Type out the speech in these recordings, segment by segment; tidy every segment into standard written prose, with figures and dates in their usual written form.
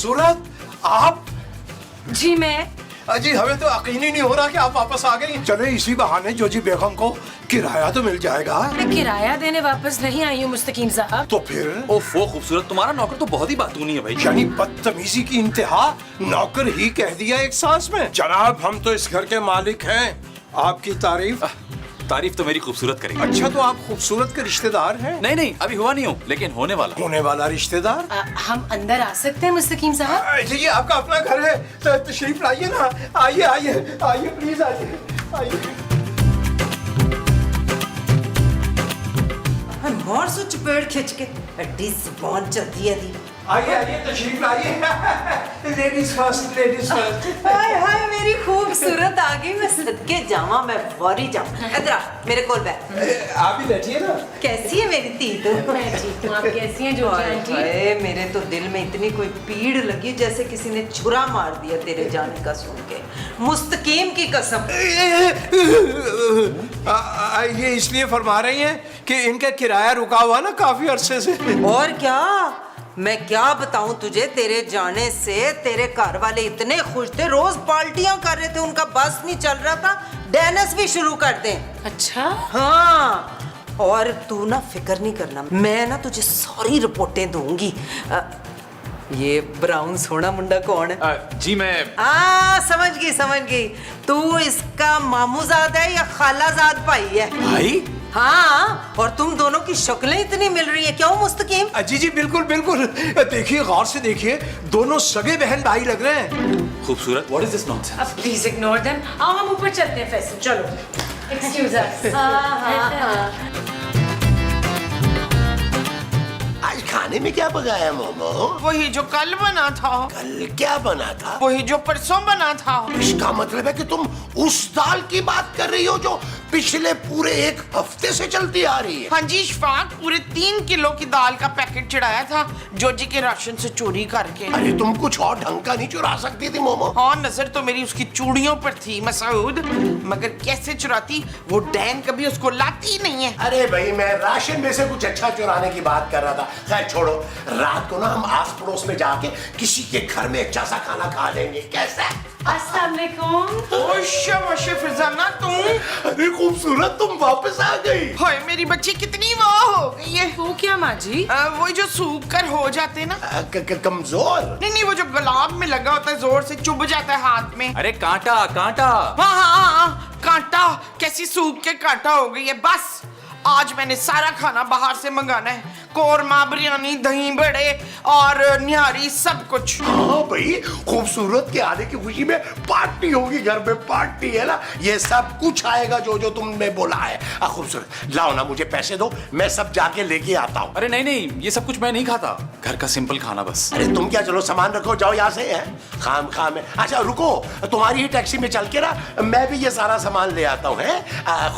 खूबसूरत आप। जी मैं। अजी हमें तो यकीन ही नहीं हो रहा कि आप वापस आ गई। चले इसी बहाने जोजी बेगम को किराया तो मिल जाएगा। मैं किराया देने वापस नहीं आई हूँ मुस्तकीम साहब। तो फिर? ओफो खूबसूरत, तुम्हारा नौकर तो बहुत ही बातूनी है भाई। यानी बदतमीजी की इंतहा, नौकर ही कह दिया एक सांस में। जनाब हम तो इस घर के मालिक हैं, आपकी तारीफ। तारीफ तो मेरी खूबसूरत करेगी। अच्छा तो आप खूबसूरत के रिश्तेदार हैं? नहीं नहीं, अभी हुआ नहीं हूँ, लेकिन होने वाला। होने वाला रिश्तेदार? हम अंदर आ सकते हैं मुस्तकीम साहब? जी ये आपका अपना घर है, तो तशरीफ लाइए ना। आइए आइए आइए प्लीज आइए आइए। मार सो चपेड़ खिंच के एडी जुबान चलती है दी। आइए आइए तशरीफ लाइए। Ladies first ladies first. हाय हाय मेरी खूबसूरत आ गई, मैं सदके जावा, मैं वारी जाऊं। इधर आ मेरे कोल बैठ। आप भी बैठिए ना। कैसी है मेरी धी तू? मैं ठीक हूँ, आप कैसी हैं जो आंटी? हाय मेरे तो दिल में इतनी कोई पीड़ लगी जैसे किसी ने छुरा मार दिया तेरे जाने का सुन के। मुस्तकीम की कसम। ये इसलिए फरमा रही हैं कि इनका किराया रुका हुआ ना काफी अरसे से। और क्या, मैं क्या बताऊं तुझे, तेरे जाने से तेरे घर वाले इतने खुश थे, रोज पार्टियां कर रहे थे, उनका बस नहीं चल रहा था, डांस भी शुरू कर दें। अच्छा हाँ, और तू ना फिक्र नहीं करना, मैं ना तुझे सारी रिपोर्टें दूंगी। ये ब्राउन सोना मुंडा कौन है? जी मैं। समझ गई। तू इसका मामूजाद है या खालाजाद भाई है? भाई? हाँ, और तुम दोनों की शक्लें इतनी मिल रही है, क्यों मुस्तकीम? जी जी बिल्कुल बिल्कुल। देखिए गौर से देखिए, दोनों सगे बहन भाई लग रहे हैं। खूबसूरत, व्हाट इज दिस नॉनसेंस? अब प्लीज इग्नोर देम। आओ हम ऊपर चलते हैं फैसल, चलो। एक्सक्यूज अस। हाँ। आज खाने में क्या पकाया मोमो? वही जो कल बना था। कल क्या बना था? वही जो परसों बना था। इसका मतलब है कि तुम उस दाल की बात कर रही हो जो पिछले पूरे एक हफ्ते से चलती आ रही है। हाँ जी इशफाक, पूरे 3 किलो की दाल का पैकेट चढ़ाया था जोजी के राशन से चोरी करके। अरे तुम कुछ और ढंग का नहीं चुरा सकती थी मोमो? हाँ, नजर तो मेरी उसकी चूड़ियों पर थी मसूद, मगर कैसे चुराती, वो डैन कभी उसको लाती ही नहीं है। अरे भाई मैं राशन में से कुछ अच्छा चुराने की बात कर रहा था। खैर छोड़ो, रात को ना हम आस पड़ोस में जाके किसी के घर में अच्छा सा खाना खा लेंगे, कैसा? अस्सलाम वालेकुम। ओश फिजाना तुम। अरे खूबसूरत तुम वापस आ गई। हाय मेरी बच्ची कितनी वाह हो गई है। वो क्या माँ जी? वो जो सूख कर हो जाते ना। कमजोर? नहीं, वो जो गुलाब में लगा होता है, जोर से चुभ जाता है हाथ में। अरे कांटा कांटा। हाँ, कांटा। कैसी सूख के कांटा हो गई है। बस आज मैंने सारा खाना बाहर से मंगाना है, कोरमा, बिरयानी, दही बड़े और निहारी, सब कुछ। हाँ भाई, खूबसूरत के आने की खुशी में पार्टी होगी, घर में पार्टी है ना, ये सब कुछ आएगा जो जो तुमने बोला है। खूबसूरत लाओ ना, मुझे पैसे दो, मैं सब जाके लेके आता हूँ। अरे नहीं, ये सब कुछ मैं नहीं खाता, घर का सिंपल खाना बस। अरे तुम क्या, चलो सामान रखो, जाओ यहाँ से। है खाम है। अच्छा रुको, तुम्हारी ही टैक्सी में चल के ना मैं भी ये सारा सामान ले आता हूँ।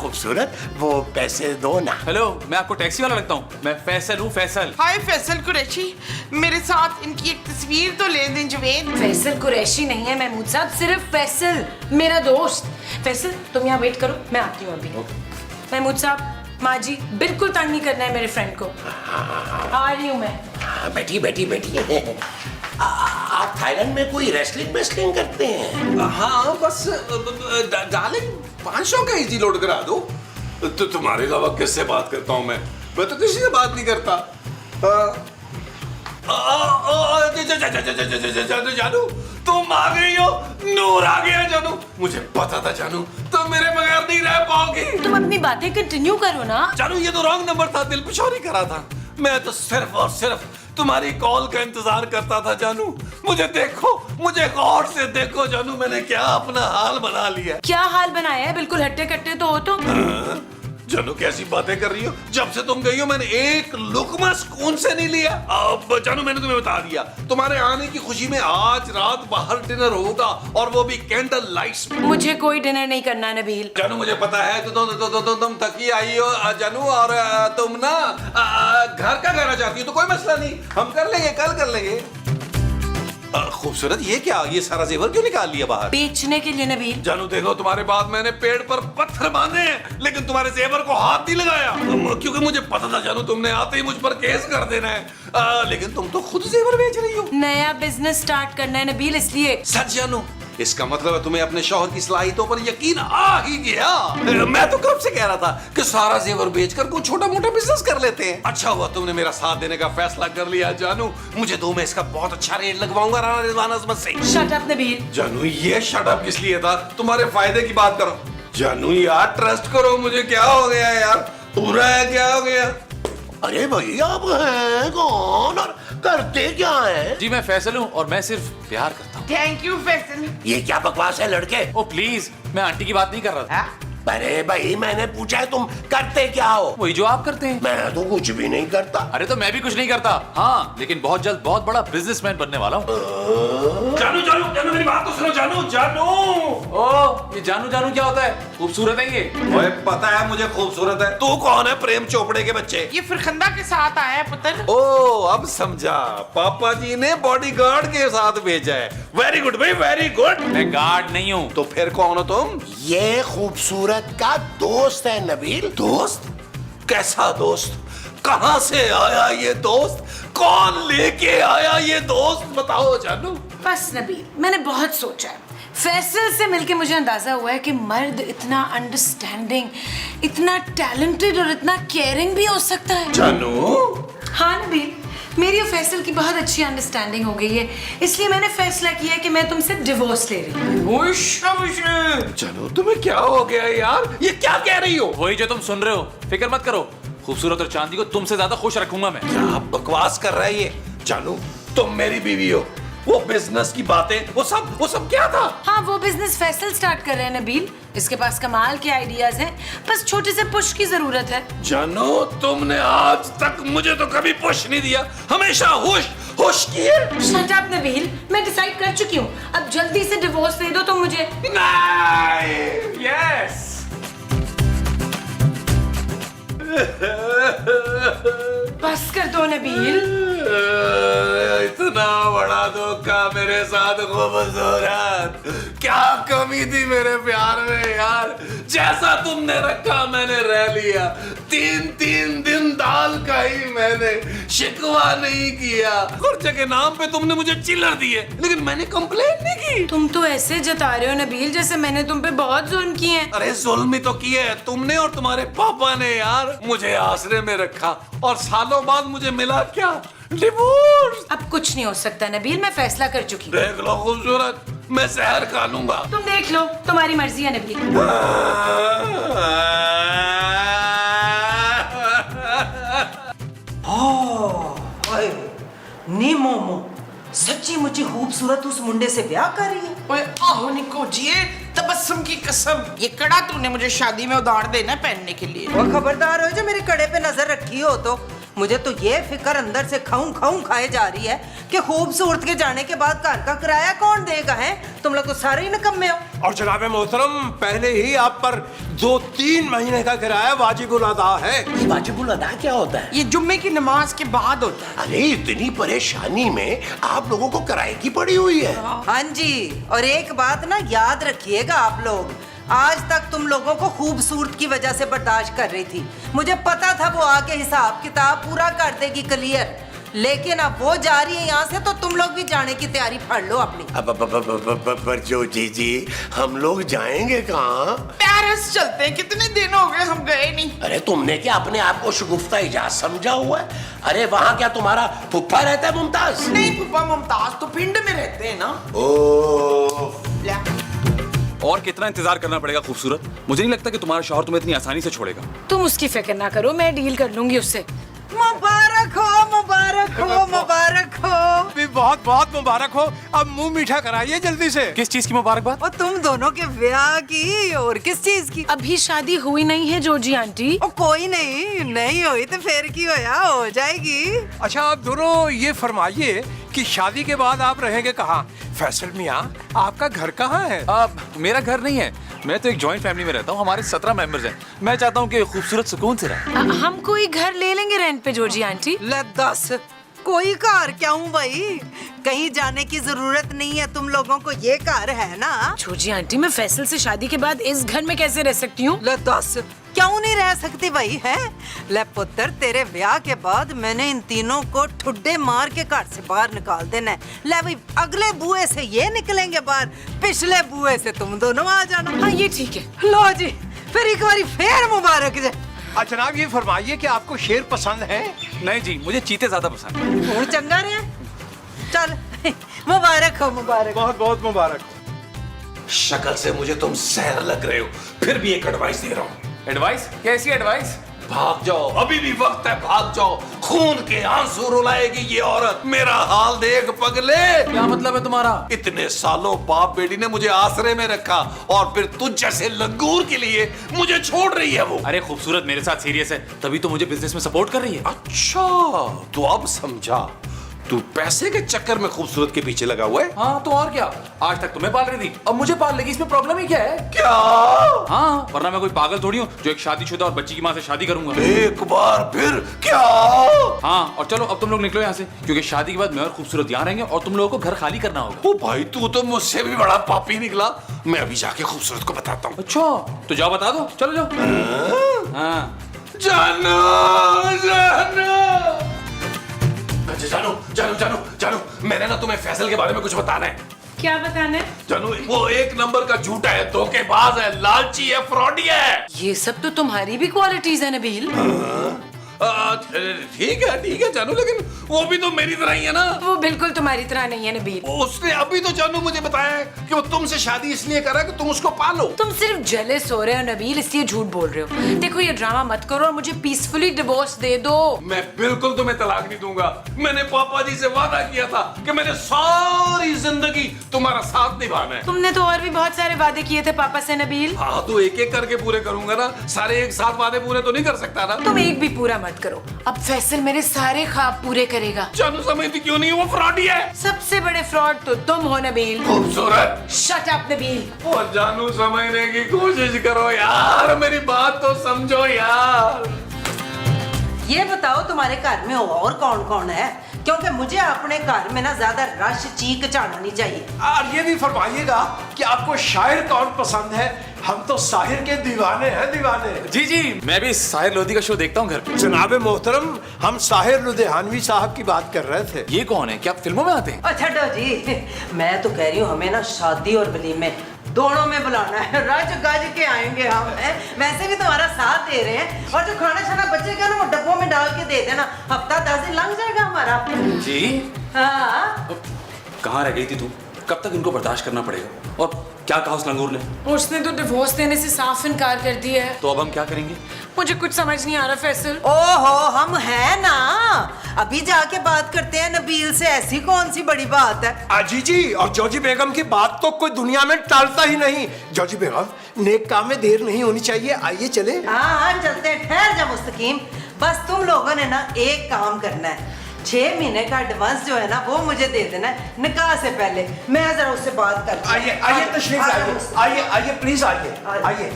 खूबसूरत वो पैसे दो ना। हेलो, मैं आपको टैक्सी वाला लगता हूँ? मैं फैसल हूँ, फैसल। हाय फैसल कुरैशी, मेरे साथ इनकी एक तस्वीर तो ले दें जवेद। फैसल कुरैशी नहीं है महमूद साहब, सिर्फ फैसल मेरा दोस्त। फैसल तुम यहाँ वेट करो, मैं आती हूँ अभी। महमूद साहब, माँ जी बिल्कुल तंग नहीं करना है मेरे फ्रेंड को। आ रही हूँ मैं। बैठी। आप थाईलैंड में कोई रेसलिंग करते हैं? हाँ बस डार्लिंग 500 का इजी लोड करा दो। तो तुम्हारे अलावा किससे बात करता हूँ मैं तो किसी से बात नहीं करता। जानू तुम आ गई हो, नूर आ गया जानू, मुझे पता था जानू तुम मेरे बगैर नहीं रह पाओगी। तुम अपनी बातें कंटिन्यू करो ना। जानू ये तो रॉन्ग नंबर था, दिल पे चोरी करा था। मैं तो सिर्फ और सिर्फ तुम्हारी कॉल का इंतजार करता था जानू। मुझे देखो, मुझे गौर से देखो जानू, मैंने क्या अपना हाल बना लिया। क्या हाल बनाया है? बिल्कुल हट्टे कट्टे तो हो तुम। जानू कैसी बातें कर रही हो, जब से तुम गई हो मैंने एक लुकमा सुकून से नहीं लिया। अब जानू मैंने तुम्हें बता दिया, तुम्हारे आने की खुशी में आज रात बाहर डिनर होगा, और वो भी कैंडल लाइट्स में। मुझे कोई डिनर नहीं करना नबील। जानू मुझे पता है तुम थकी आई हो जानू, और तुम ना घर का कहना चाहती हो, तो कोई मसला नहीं, हम कर लेंगे, कल कर लेंगे। खूबसूरत, ये क्या, ये सारा जेवर क्यों निकाल लिया बाहर? बेचने के लिए नबील। जानू देखो, तुम्हारे बाद मैंने पेड़ पर पत्थर बांधे हैं, लेकिन तुम्हारे जेवर को हाथ नहीं लगाया, क्योंकि मुझे पता था जानू तुमने आते ही मुझ पर केस कर देना है। लेकिन तुम तो खुद जेवर बेच रही हो। नया बिजनेस स्टार्ट करना है नबील, इसलिए। सच जानू, इसका मतलब है तुम्हें अपने शौहर की सलाहियतों पर यकीन आ ही गया। मैं तो कब से कह रहा था कि सारा जेवर बेचकर कोई छोटा मोटा बिजनेस कर लेते हैं। अच्छा हुआ तुमने मेरा साथ देने का फैसला कर लिया जानू। मुझे तो मैं इसका बहुत अच्छा रेट लगवाऊंगा राणा रिजवान अजमत से। Shut up Nabeel. जानू ये शट अप किस लिए था? तुम्हारे फायदे की बात करो। जानू यार ट्रस्ट करो मुझे, क्या हो गया यार, पूरा है, क्या हो गया? अरे भाई आप हैं कौन और करते क्या हैं? जी मैं फैसल हूँ और मैं सिर्फ प्यार करता हूँ। Thank you Faisal. ये क्या बकवास है लड़के? ओ प्लीज, मैं आंटी की बात नहीं कर रहा था। अरे भाई मैंने पूछा है तुम करते क्या हो? वही जो आप करते हैं। मैं तो कुछ भी नहीं करता। अरे तो मैं भी कुछ नहीं करता, हाँ, लेकिन बहुत जल्द बहुत बड़ा बिजनेसमैन बनने वाला हूँ। जानू जानू जानू मेरी बात तो सुनो जानू। जानू ओ, ये जानू जानू क्या होता है? खूबसूरत है ये। ओए पता है मुझे खूबसूरत है। तू कौन है? प्रेम चोपड़े के बच्चे। ये फिरखंदा के साथ आया है पुत्र। ओ अब समझा, पापा जी ने बॉडीगार्ड के साथ भेजा है। वेरी गुड भाई, वेरी गुड। मैं गार्ड नहीं हूँ। तो फिर कौन हो तुम? ये खूबसूरत का दोस्त है नबील। दोस्त? कैसा दोस्त? कहां से आया ये दोस्त? कौन लेके आया ये दोस्त? बताओ जानू। बस नबील, मैंने बहुत सोचा है। फैसल से मिलके मुझे अंदाजा हुआ है कि मर्द इतना अंडरस्टैंडिंग, इतना टैलेंटेड और इतना केयरिंग भी हो सकता है। जानू हाँ नबील, मेरी और फैसल की बहुत अच्छी अंडरस्टैंडिंग हो गई है, इसलिए मैंने फैसला किया है कि मैं तुमसे डिवोर्स ले रही हूँ। जानू तुम्हें क्या हो गया यार? ये क्या कह रही हो? वही जो तुम सुन रहे हो, फिक्र मत करो। खूबसूरत और चांदी को तुमसे ज्यादा खुश रखूंगा मैं। क्या बकवास कर रहा है ये? जानू तुम मेरी बीवी हो, वो बिजनेस की बातें, वो सब क्या था? हाँ, वो बिजनेस फैसल स्टार्ट कर रहे हैं नबील। इसके पास कमाल के आइडियाज हैं, बस छोटे से पुश की जरूरत है। जानू तुमने आज तक मुझे तो कभी पुश नहीं दिया, हमेशा हुश किए। शट अप नबील, मैं डिसाइड कर चुकी हूँ, अब जल्दी से डिवोर्स दे दो तुम मुझे। नहीं। यस। बस कर दो नबील। इतना बड़ा धोखा मेरे साथ, खूबसूरत। क्या कमी थी मेरे प्यार में यार? जैसा तुमने रखा मैंने रह लिया। तीन दिन दाल का ही मैंने, शिकवा नहीं किया। खर्चे के नाम पे तुमने मुझे चिल्लर दिए, लेकिन मैंने कंप्लेन नहीं की। तुम तो ऐसे जता रहे हो नबील जैसे मैंने तुम पे बहुत जुल्म किए हैं। अरे जुल्म ही तो किए है तुमने और तुम्हारे पापा ने यार। मुझे आसरे में रखा और सालों बाद मुझे मिला क्या? डिवोर्स। अब कुछ नहीं हो सकता नबील, मैं फैसला कर चुकी हूँ। देख लो खूबसूरत, मैं जहर खा लूंगा। तुम देख लो, तुम्हारी मर्जी है नबील। नी मोमो सच्ची मुच्ची खूबसूरत उस मुंडे से ब्याह कर रही है। ओए आहो निको जी, तबस्सुम की कसम, ये कड़ा तूने मुझे शादी में उधार देना है पहनने के लिए। वो खबरदार हो जो मेरे कड़े पे नजर रखी हो तो। मुझे तो ये फिक्र अंदर से खाऊं खाऊं खाए जा रही है कि खूबसूरत के जाने के बाद घर का किराया कौन देगा? है तुम लोग तो सारे ही निकम्मे हो। और जनाब मोहतरम, पहले ही आप पर 2-3 महीने का किराया वाजिबुल अदा है। ये वाजिबुल अदा क्या होता है? ये जुम्मे की नमाज के बाद होता है। अरे इतनी परेशानी में आप लोगों को किराए की पड़ी हुई है। हाँ जी, और एक बात ना याद रखिएगा आप लोग, आज तक तुम लोगों को खूबसूरत की वजह से बर्दाश्त कर रही थी। मुझे पता था वो आके हिसाब किताब पूरा कर देगी क्लियर, लेकिन अब वो जा रही है यहाँ से तो तुम लोग भी जाने की तैयारी फाड़ लो अपनी। पर जो जी हम लोग जाएंगे कहाँ? पेरिस चलते हैं, कितने दिन हो गए हम गए नहीं। अरे तुमने क्या अपने आप को शगुफ्ता इजाज समझा हुआ है? अरे वहाँ क्या तुम्हारा फुफ्फा रहता है मुमताज? नहीं फूफा मुमताज तो पिंड में रहते हैं ना। और कितना इंतजार करना पड़ेगा खूबसूरत? मुझे नहीं लगता कि तुम्हारा शौहर तुम्हें इतनी आसानी से छोड़ेगा। तुम उसकी फिक्र ना करो, मैं डील कर लूंगी उससे। मुबारक हो, मुबारक हो, मुबारक हो। भी बहुत बहुत मुबारक हो। अब मुंह मीठा कराइए जल्दी से। किस चीज की मुबारकबाद? और तुम दोनों के ब्याह की और किस चीज की? अभी शादी हुई नहीं है जोजी आंटी। ओ कोई नहीं हुई तो फिर की होया, हो जाएगी। अच्छा आप दोनों ये फरमाइए कि शादी के बाद आप रहेंगे कहाँ? फैसल मियाँ, आपका घर कहाँ है? मेरा घर नहीं है, मैं तो एक जॉइंट फैमिली में रहता हूँ। हमारे 17 मेंबर्स हैं। मैं चाहता हूँ कि खूबसूरत सुकून से रहे। हम कोई घर ले लेंगे रेंट पे जोजी आंटी। ले दस कोई कार क्या हूँ भाई, कहीं जाने की जरूरत नहीं है, तुम लोगों को ये घर है ना। छोजी आंटी, मैं फैसल से शादी के बाद इस घर में कैसे रह सकती हूँ? ले दस, क्यों नहीं रह सकती भाई है? ले पुत्र, तेरे ब्याह के बाद मैंने इन तीनों को ठुड्डे मार के घर से बाहर निकाल देना है। ले भाई, अगले बुए से ये निकलेंगे बाहर, पिछले बुए से तुम दोनों आ जाना। हाँ ये ठीक है। लो जी, फिर एक बारी फिर मुबारक जे। जनाब ये फरमाइए कि आपको शेर पसंद है? नहीं जी, मुझे चीते ज्यादा पसंद है। हूं चंगा रहे, चल मुबारक हो, मुबारक। बहुत बहुत मुबारक हो। शक्ल से मुझे तुम सहर लग रहे हो, फिर भी एक एडवाइस दे रहा हूँ। एडवाइस? कैसी एडवाइस? भाग जाओ, अभी भी वक्त है, भाग जाओ। खून के आंसू रुलाएगी ये औरत। मेरा हाल देख पगले। क्या मतलब है तुम्हारा? इतने सालों बाप बेटी ने मुझे आसरे में रखा और फिर तुझ जैसे लंगूर के लिए मुझे छोड़ रही है वो। अरे खूबसूरत मेरे साथ सीरियस है, तभी तो मुझे बिजनेस में सपोर्ट कर रही है। अच्छा, तो अब समझा। तू पैसे के चक्कर में खूबसूरत के पीछे लगा हुआ है? हाँ तो और क्या, आज तक तुम्हें पाल रही थी, अब मुझे पाल लेगी, इसमें प्रॉब्लम ही क्या है? क्या? हाँ, वरना मैं कोई पागल थोड़ी हूँ जो एक शादीशुदा और बच्ची की माँ से शादी करूंगा। एक बार फिर क्या? हाँ, और चलो अब तुम लोग निकलो यहाँ से, क्योंकि शादी के बाद मैं और खूबसूरत यहाँ रहेंगे और तुम लोगों को घर खाली करना होगा। ओ भाई, तू तो मुझसे भी बड़ा पापी निकला। मैं अभी जाके खूबसूरत को बताता हूँ। अच्छा, तो जाओ बता दो, चलो जाओ। हाँ जानो जानो अच्छा, जानो जानो जानो जानो, मैंने ना तुम्हें फैसल के बारे में कुछ बताना है। क्या बताना है? जानो, वो एक नंबर का झूठा है, धोखेबाज है, लालची है, फ्रॉडी है। ये सब तो तुम्हारी भी क्वालिटीज है नबील। ठीक है जानू, लेकिन वो भी तो मेरी तरह ही है ना। वो बिल्कुल तुम्हारी तरह नहीं है नबील। उसने अभी तो जानू मुझे बताया है कि वो तुमसे शादी इसलिए कर रहा है कि तुम उसको पालो। तुम सिर्फ जेलस हो रहे हो नबील, इसलिए झूठ बोल रहे हो। देखो ये ड्रामा मत करो और मुझे पीसफुली डिवोर्स दे दो। मैं बिल्कुल तुम्हें तलाक नहीं दूंगा। मैंने पापा जी से वादा किया था कि मैंने सारी जिंदगी तुम्हारा साथ निभाना है। तुमने तो और भी बहुत सारे वादे किए थे पापा से नबील। हाँ, तो एक एक करके पूरे करूंगा ना, सारे एक साथ वादे पूरे तो नहीं कर सकता ना। तुम एक भी पूरा मत करो, अब फैसल मेरे सारे ख्वाब पूरे करेगा। जानू समझती क्यों नहीं है, वो फ्रॉडी है। सबसे बड़े फ्रॉड तो तुम हो नबील। खूबसूरत, शट अप नबील। और जानू समझने की कोशिश करो यार, मेरी बात तो समझो यार। ये बताओ तुम्हारे घर में और कौन कौन है, क्योंकि मुझे अपने घर में ना ज्यादा रश चीक चाड़ना नहीं चाहिए। और ये भी फरमाइएगा कि आपको शायर कौन पसंद है? हम तो साहिर के दीवाने हैं, दीवाने। जी जी, मैं भी साहिर लोधी का शो देखता हूँ घर पे। जनाब मोहतरम, हम साहिर लुधियानवी साहब की बात कर रहे थे। ये कौन है? क्या आप फिल्मों में आते हैं? अच्छा डो जी, मैं तो कह रही हूँ हमें ना शादी और वलीमे दोनों में बुलाना है, रज गज के आएंगे हम। वैसे भी तुम्हारा साथ दे रहे हैं, और जो खाना शाना बचेगा ना वो डब्बों में डाल के दे देना, हफ्ता 10 दिन लग जाएगा हमारा। जी हाँ, कहाँ रह गई थी तू? कब तक इनको बर्दाश्त करना पड़ेगा? और क्या कहा उस लंगूर ने? उसने तो डिवोर्स देने से साफ इनकार कर दिया है। तो अब हम क्या करेंगे? मुझे कुछ समझ नहीं आ रहा फैसल। ओहो, हम हैं ना, अभी जाके बात करते हैं नबील से, ऐसी कौन सी बड़ी बात है। अजी जी, और जॉजी बेगम की बात तो कोई दुनिया में टालता ही नहीं। जॉजी बेगम, नेक काम में देर नहीं होनी चाहिए, आइए चले। हाँ चलते हैं, ठहर जा मुस्तकीम। बस तुम लोगों ने ना एक काम करना है, 6 महीने का एडवांस जो है ना वो मुझे दे देना है निकाह से पहले। मैं जरा उससे बात करती हूँ। आइए आइए, तशरीफ लाइए, आइए आइए प्लीज, आइए आइए।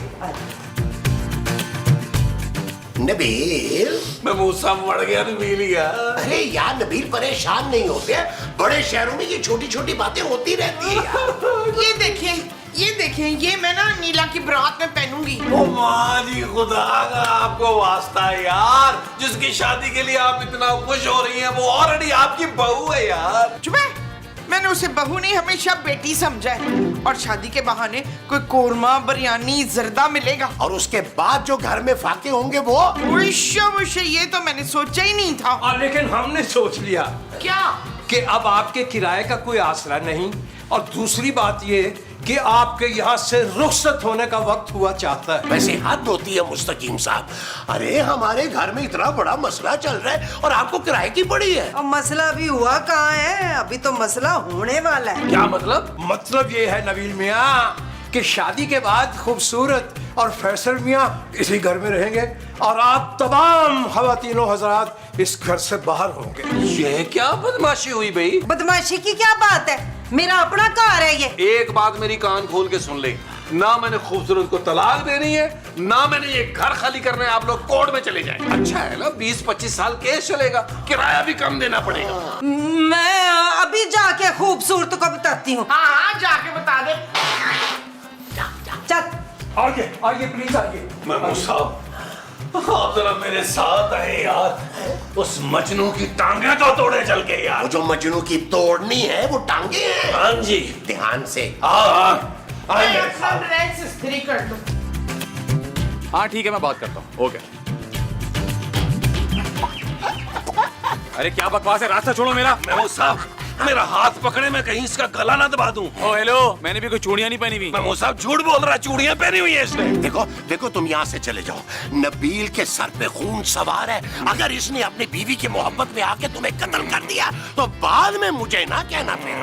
नबील, मैं मुंह सा मड़ गया नबील यार। अरे यार नबील, परेशान नहीं होते, बड़े शहरों में ये छोटी छोटी बातें होती रहती है यार। ये देखें, ये मैं ना नीला की बारात में पहनूंगी। ओ माँ जी, खुदा का आपको वास्ता है यार, जिसकी शादी के लिए आप इतना खुश हो रही हैं वो ऑलरेडी आपकी बहू है यार। चुप है, मैंने उसे बहू नहीं हमेशा बेटी समझा है, और शादी के बहाने कोई कोरमा बिरयानी जर्दा मिलेगा, और उसके बाद जो घर में फाके होंगे वो मुझे ये तो मैंने सोचा ही नहीं था। लेकिन हमने सोच लिया क्या? कि अब आपके किराए का कोई आसरा नहीं, और दूसरी बात ये कि आपके यहाँ से रुखसत होने का वक्त हुआ चाहता है। वैसे हाथ धोती है मुस्तकीम साहब। अरे हमारे घर में इतना बड़ा मसला चल रहा है और आपको किराए की पड़ी है। अब मसला अभी हुआ कहाँ है, अभी तो मसला होने वाला है। क्या मतलब? मतलब ये है नबील मियाँ कि शादी के बाद खूबसूरत और फैसल मियाँ इसी घर में रहेंगे और आप तमाम खवातीनों हजरात इस घर से बाहर होंगे। ये क्या बदमाशी हुई भाई? बदमाशी की क्या बात है, मेरा अपना घर है ये। एक बात मेरी कान खोल के सुन ले, ना मैंने खूबसूरत को तलाक देनी है, ना मैंने ये घर खाली करना है। आप लोग कोर्ट में चले जाएं। अच्छा है ना, 20-25 साल केस चलेगा, किराया भी कम देना पड़ेगा। मैं अभी जाके खूबसूरत को बताती हूँ। हाँ हाँ जाके बता दे। चल आइए आइए प्लीज आइए। महमूद साहब आप जरा मेरे साथ आए यार, उस मजनू की टांगे तो तोड़े चल के यार। वो जो मजनू की तोड़नी है वो टांगे हैं। हाँ जी, ध्यान से। हाँ मैं अपना ड्रेस इस्त्री कर दूँ। हाँ ठीक है, मैं बात करता हूँ। ओके। अरे क्या बकवास है, रास्ता छोड़ो मेरा। महमूद साहब मेरा हाथ पकड़े, मैं कहीं इसका गला ना दबा दूं। ओ हेलो, मैंने भी कोई चूड़ियां नहीं पहनी हुई। महमूद साहब झूठ बोल रहा है, चूड़ियां पहनी हुई है इसने। देखो देखो, तुम यहाँ से चले जाओ। नबील के सर पे खून सवार है। अगर इसने अपनी बीवी की मोहब्बत में आके तुम्हें कत्ल कर दिया तो बाद में मुझे ना कहना फिर।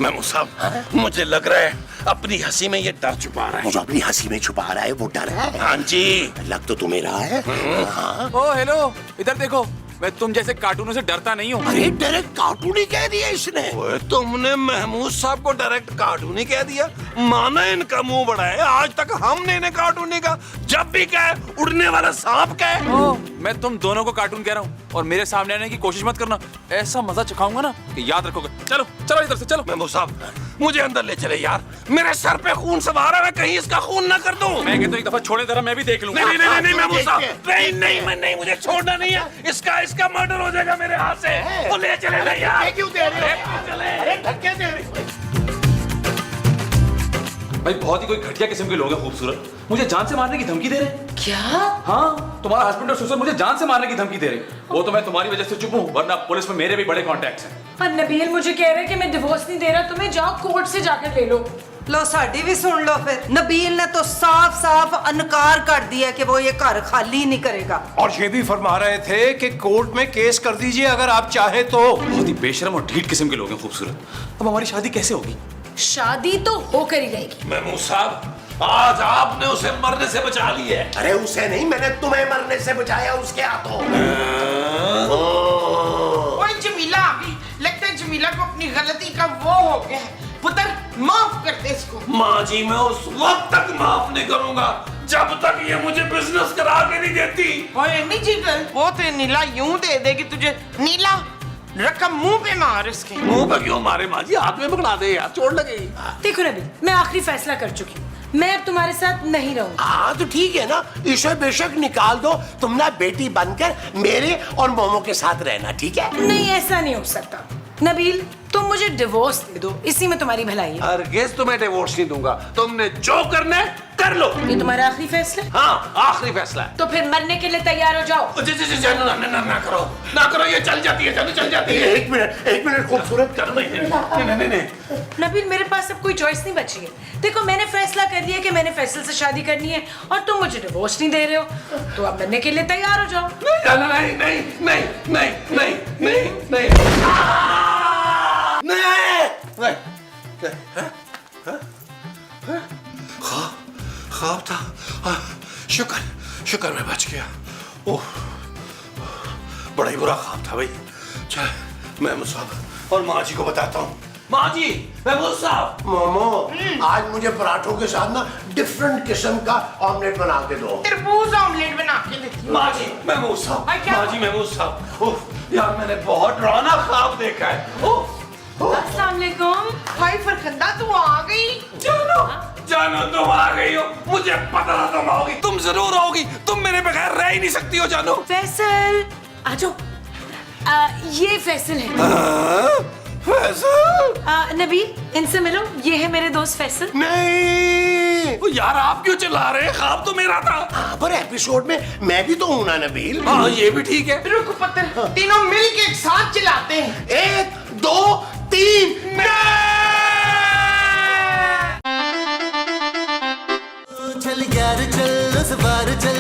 महमूद साहब मुझे लग रहा है अपनी हंसी में ये डर छुपा रहा है। वो जो अपनी हंसी में छुपा रहा है वो डर है। हाँ जी, लग तो तुम्हें रहा है। हाँ। ओ हेलो, इधर देखो, मैं तुम जैसे कार्टूनों से डरता नहीं हूँ। अरे डायरेक्ट कार्टून ही कह दिया इसने। ओए, तुमने महमूद साहब को डायरेक्ट कार्टून ही कह दिया। माना इनका मुंह बड़ा है, आज तक हमने इन्हें कार्टून नहीं कहा। जब भी कहे उड़ने वाला सांप कहे। ओ, मैं तुम दोनों को कार्टून कह रहा हूँ और मेरे सामने आने की कोशिश मत करना। ऐसा मजा चखाऊंगा ना कि याद रखोगे। चलो चलो इधर से चलो। महमूद साहब मुझे अंदर ले चले यार, मेरे सर पे खून सवार है, मैं कहीं इसका खून ना कर दूं। मैं कहता हूँ एक दफा छोड़े, जरा मैं भी देख लूंगा। नहीं नहीं नहीं महमूद साहब, नहीं नहीं मैं नहीं, मुझे छोड़ना नहीं है। इसका मर्डर हो जाएगा मेरे हाथ से। वो ले चले ना यार। क्यों दे रहे हो? चले। अरे धक्के दे रहे हो। भाई बहुत ही कोई घटिया किस्म के लोग हैं खूबसूरत, मुझे जान से मारने की धमकी दे रहे हैं। क्या? हाँ, तुम्हारा हस्बैंड और ससुर मुझे जान से मारने की धमकी दे रहे हैं। वो तो मैं तुम्हारी वजह से चुप हूँ, वरना पुलिस में मेरे भी बड़े कॉन्टैक्ट्स हैं। और नबील मुझे कह रहे हैं कि मैं डिवोर्स नहीं दे रहा, तुम्हें जाओ कोर्ट से जाकर ले लो। लो साड़ी भी सुन लो फिर। नबील ने तो साफ साफ अनकार कर दिया कि वो ये घर खाली नहीं करेगा। और ये भी फरमा रहे थे कि कोर्ट में केस कर दीजिए अगर आप चाहे तो। बहुत ही बेशरम और ढीठ किस्म के लोग हैं खूबसूरत। अब हमारी शादी कैसे होगी? शादी तो होकर ही रहेगी। महमूद साहब आज आपने उसे मरने से बचा लिया है। अरे उसे नहीं, मैंने तुम्हें मरने से बचाया उसके हाथों। ओए जमीला आ गई, लगता है जमीला को अपनी गलती का वो हो गया है। पुत्र माफ कर दे इसको। माँ जी मैं उस वक्त तक माफ नहीं करूंगा जब तक ये मुझे बिजनेस करा के नहीं देती। ओए नहीं जिगल, वो तो नीला यूं दे देगी तुझे। नीला रकम मुंह पे मार इसके। मुंह पे क्यों मारे माँ जी, हाथ में पकड़ा दे यार, चोट लगेगी। देखो नबील, मैं आखिरी फैसला कर चुकी हूँ, मैं अब तुम्हारे साथ नहीं रहूंगी। हाँ तो ठीक है ना, इसे बेशक निकाल दो। तुम ना बेटी बनकर मेरे और मोमो के साथ रहना, ठीक है? नहीं, ऐसा नहीं हो सकता। नबील तुम मुझे डिवोर्स दे दो, इसी में तुम्हारी भलाई है। हरगिज़ तुम्हें डिवोर्स नहीं दूंगा, तुमने जो करना है कर लो। ये तुम्हारा आखिरी फैसला है? हाँ आखिरी फैसला है। तो फिर मरने के लिए तैयार हो जाओ। जी जी जी जानू ना करो, ये चल जाती है, जानू चल जाती है। एक मिनट खूबसूरत। जानू नहीं। नबील मेरे पास अब कोई चॉइस नहीं बची है। देखो मैंने फैसला कर लिया कि मैंने फैसल से शादी करनी है और तुम मुझे डिवोर्स नहीं दे रहे हो, तो अब मरने के लिए तैयार हो जाओ। ख्वाब था। शुक्र मैं बच गया। ओह बड़ा ही बुरा ख्वाब था भाई। चल महमूद साहब और माँ जी को बताता हूँ। माँ जी, महमूद साहब। मोमो आज मुझे पराठों के साथ ना डिफरेंट किस्म का ऑमलेट बना के दो। तरबूज ऑमलेट बना के देती हूँ। माँ जी महमूद साहब, भाई, क्या? माँ जी महमूद साहब, ओह यार मैंने बहुत डरावना ख्वाब देखा है। ओह अस्सलाम वालेकुम। भाई फरखंदा तू आ गई। जानो तुम आ गई हो, मुझे पता था तुम आओगी, तुम जरूर आओगी, तुम मेरे बगैर रह ही नहीं सकती हो जानो। फैसल आ जाओ। ये फैसल है। फैसल? नबील इनसे मिलो, ये है मेरे दोस्त फैसल। नहीं यार आप क्यों चिल्ला रहे हैं, ख्वाब तो मेरा था। हाँ, पर एपिसोड में मैं भी तो हूं ना नबील। हाँ ये भी ठीक है। रुक पुत्र, तीनों मिल के एक साथ चिल्लाते हैं। 1 2 3 चल यार चल उस बार चल